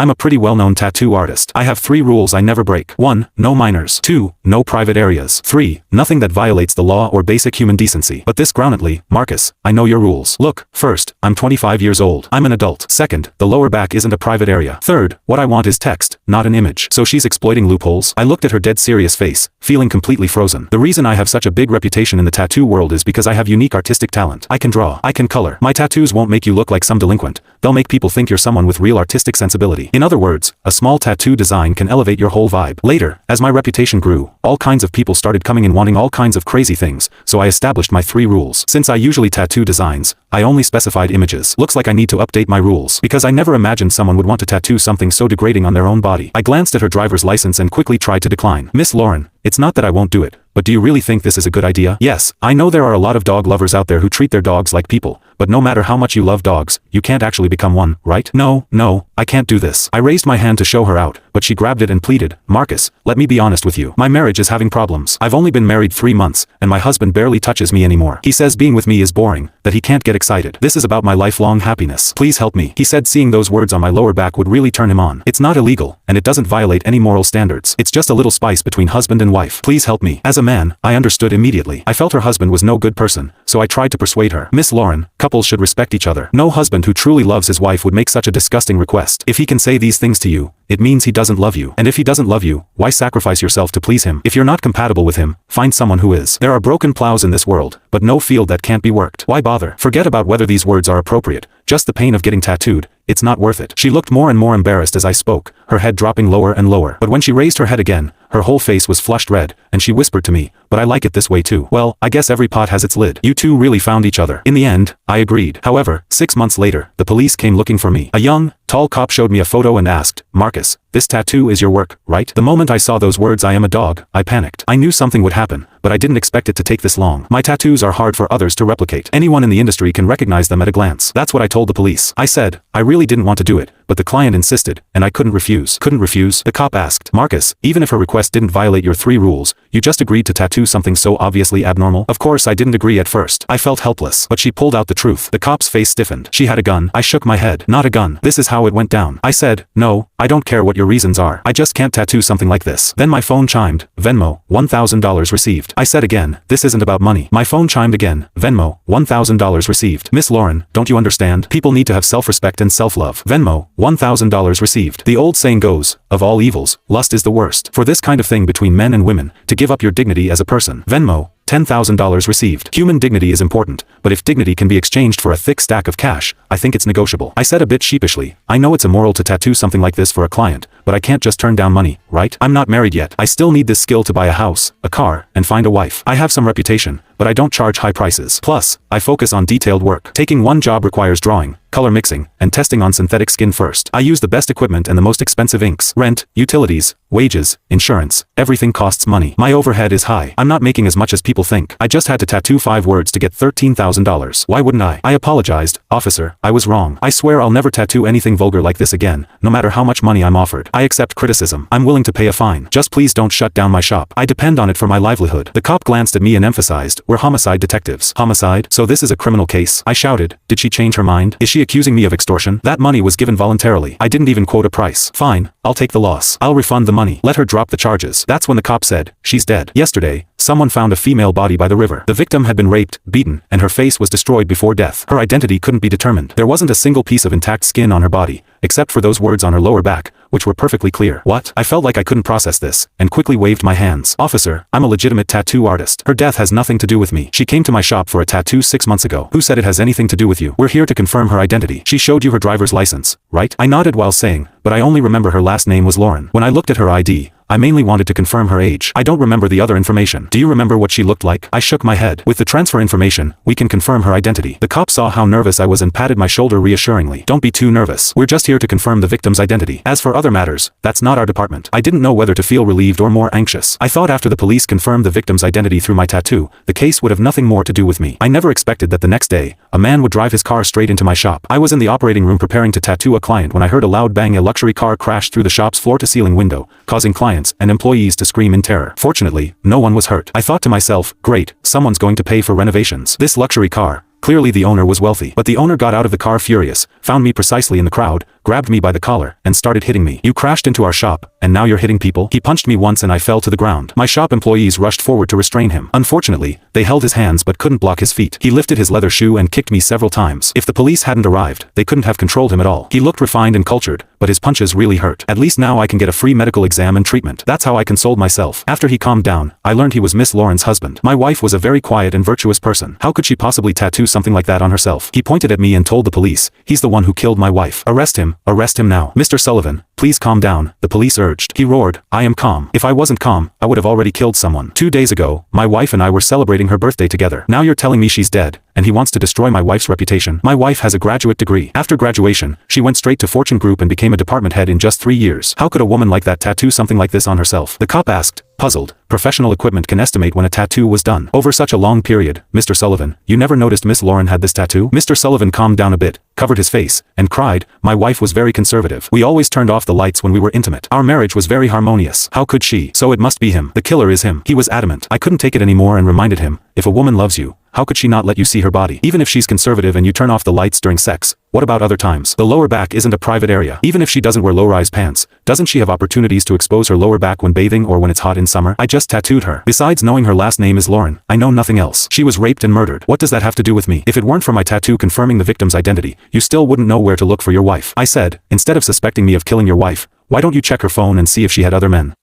I'm a pretty well-known tattoo artist. I have 3 rules I never break. 1. No minors. 2. No private areas. 3. Nothing that violates the law or basic human decency. But this groundedly, Marcus, I know your rules. Look, first, I'm 25 years old. I'm an adult. Second, the lower back isn't a private area. Third, what I want is text, not an image. So she's exploiting loopholes? I looked at her dead serious face, feeling completely frozen. The reason I have such a big reputation in the tattoo world is because I have unique artistic talent. I can draw. I can color. My tattoos won't make you look like some delinquent. They'll make people think you're someone with real artistic sensibility. In other words, a small tattoo design can elevate your whole vibe. Later, as my reputation grew, all kinds of people started coming in wanting all kinds of crazy things, so I established my 3 rules. Since I usually tattoo designs, I only specified images. Looks like I need to update my rules, because I never imagined someone would want to tattoo something so degrading on their own body. I glanced at her driver's license and quickly tried to decline. Miss Lauren, it's not that I won't do it, but do you really think this is a good idea? Yes, I know there are a lot of dog lovers out there who treat their dogs like people, but no matter how much you love dogs, you can't actually become one, right? No, I can't do this. I raised my hand to show her out, but she grabbed it and pleaded, Marcus, let me be honest with you. My marriage is having problems. I've only been married 3 months, and my husband barely touches me anymore. He says being with me is boring, that he can't get excited. This is about my lifelong happiness. Please help me. He said seeing those words on my lower back would really turn him on. It's not illegal, and it doesn't violate any moral standards. It's just a little spice between husband and wife. Please help me. As a man, I understood immediately. I felt her husband was no good person, so I tried to persuade her. Miss Lauren, couples should respect each other. No husband who truly loves his wife would make such a disgusting request. If he can say these things to you, it means he doesn't love you. And if he doesn't love you, why sacrifice yourself to please him? If you're not compatible with him, find someone who is. There are broken plows in this world, but no field that can't be worked. Why bother? Forget about whether these words are appropriate. Just the pain of getting tattooed. It's not worth it. She looked more and more embarrassed as I spoke, her head dropping lower and lower. But when she raised her head again, her whole face was flushed red, and she whispered to me, but I like it this way too. Well, I guess every pot has its lid. You two really found each other. In the end, I agreed. However, 6 months later, the police came looking for me. A young, tall cop showed me a photo and asked, Marcus, this tattoo is your work, right? The moment I saw those words I am a dog, I panicked. I knew something would happen, but I didn't expect it to take this long. My tattoos are hard for others to replicate. Anyone in the industry can recognize them at a glance. That's what I told the police. I said, I really didn't want to do it, but the client insisted, and I couldn't refuse. Couldn't refuse? The cop asked. Marcus, even if her request didn't violate your 3 rules, you just agreed to tattoo something so obviously abnormal? Of course I didn't agree at first. I felt helpless, but she pulled out the truth. The cop's face stiffened. She had a gun. I shook my head. Not a gun. This is how it went down. I said, no, I don't care what your reasons are. I just can't tattoo something like this. Then my phone chimed. Venmo, $1,000 received. I said again, this isn't about money. My phone chimed again. Venmo, $1,000 received. Miss Lauren, don't you understand? People need to have self-respect and self-love. Venmo, $1,000 received. The old saying goes, of all evils, lust is the worst. For this kind of thing between men and women, to give up your dignity as a person. Venmo, $10,000 received. Human dignity is important, but if dignity can be exchanged for a thick stack of cash, I think it's negotiable. I said a bit sheepishly, I know it's immoral to tattoo something like this for a client, but I can't just turn down money, right? I'm not married yet. I still need this skill to buy a house, a car, and find a wife. I have some reputation, but I don't charge high prices. Plus, I focus on detailed work. Taking one job requires drawing, color mixing, and testing on synthetic skin first. I use the best equipment and the most expensive inks. Rent, utilities, wages, insurance, everything costs money. My overhead is high. I'm not making as much as people think. I just had to tattoo 5 words to get $13,000. Why wouldn't I? I apologized. Officer, I was wrong. I swear I'll never tattoo anything vulgar like this again, no matter how much money I'm offered. I accept criticism. I'm willing to pay a fine. Just please don't shut down my shop. I depend on it for my livelihood. The cop glanced at me and emphasized, we're homicide detectives. Homicide? So this is a criminal case? I shouted. Did she change her mind? Is she accusing me of extortion? That money was given voluntarily. I didn't even quote a price. Fine, I'll take the loss. I'll refund the money. Let her drop the charges. That's when the cop said, she's dead. Yesterday, someone found a female body by the river. The victim had been raped, beaten, and her face was destroyed before death. Her identity couldn't be determined. There wasn't a single piece of intact skin on her body, except for those words on her lower back, which were perfectly clear. What? I felt like I couldn't process this, and quickly waved my hands. Officer, I'm a legitimate tattoo artist. Her death has nothing to do with me. She came to my shop for a tattoo 6 months ago. Who said it has anything to do with you? We're here to confirm her identity. She showed you her driver's license, right? I nodded while saying, but I only remember her last name was Lauren. When I looked at her ID, I mainly wanted to confirm her age. I don't remember the other information. Do you remember what she looked like? I shook my head. With the transfer information, we can confirm her identity. The cop saw how nervous I was and patted my shoulder reassuringly. Don't be too nervous. We're just here to confirm the victim's identity. As for other matters, that's not our department. I didn't know whether to feel relieved or more anxious. I thought after the police confirmed the victim's identity through my tattoo, the case would have nothing more to do with me. I never expected that the next day, a man would drive his car straight into my shop. I was in the operating room preparing to tattoo a client when I heard a loud bang. A luxury car crashed through the shop's floor-to-ceiling window, causing clients and employees to scream in terror. Fortunately, no one was hurt. I thought to myself, great, someone's going to pay for renovations. This luxury car, clearly the owner was wealthy. But the owner got out of the car furious, found me precisely in the crowd, grabbed me by the collar, and started hitting me. You crashed into our shop, and now you're hitting people? He punched me once and I fell to the ground. My shop employees rushed forward to restrain him. Unfortunately, they held his hands but couldn't block his feet. He lifted his leather shoe and kicked me several times. If the police hadn't arrived, they couldn't have controlled him at all. He looked refined and cultured, but his punches really hurt. At least now I can get a free medical exam and treatment. That's how I consoled myself. After he calmed down, I learned he was Miss Lauren's husband. My wife was a very quiet and virtuous person. How could she possibly tattoo something like that on herself? He pointed at me and told the police, he's the one who killed my wife. Arrest him now. Mr. Sullivan, please calm down, the police urged. He roared, I am calm. If I wasn't calm, I would have already killed someone. 2 days ago, my wife and I were celebrating her birthday together. Now you're telling me she's dead, and he wants to destroy my wife's reputation. My wife has a graduate degree. After graduation, she went straight to Fortune Group and became a department head in just 3 years. How could a woman like that tattoo something like this on herself? The cop asked, puzzled. Professional equipment can estimate when a tattoo was done. Over such a long period, Mr. Sullivan, you never noticed Miss Lauren had this tattoo? Mr. Sullivan calmed down a bit, covered his face, and cried, my wife was very conservative. We always turned off the lights when we were intimate. Our marriage was very harmonious. How could she? So it must be him. The killer is him. He was adamant. I couldn't take it anymore and reminded him, if a woman loves you, how could she not let you see her body? Even if she's conservative and you turn off the lights during sex, what about other times? The lower back isn't a private area. Even if she doesn't wear low-rise pants, doesn't she have opportunities to expose her lower back when bathing or when it's hot in summer? I just tattooed her. Besides knowing her last name is Lauren, I know nothing else. She was raped and murdered. What does that have to do with me? If it weren't for my tattoo confirming the victim's identity, you still wouldn't know where to look for your wife. I said, instead of suspecting me of killing your wife, why don't you check her phone and see if she had other men?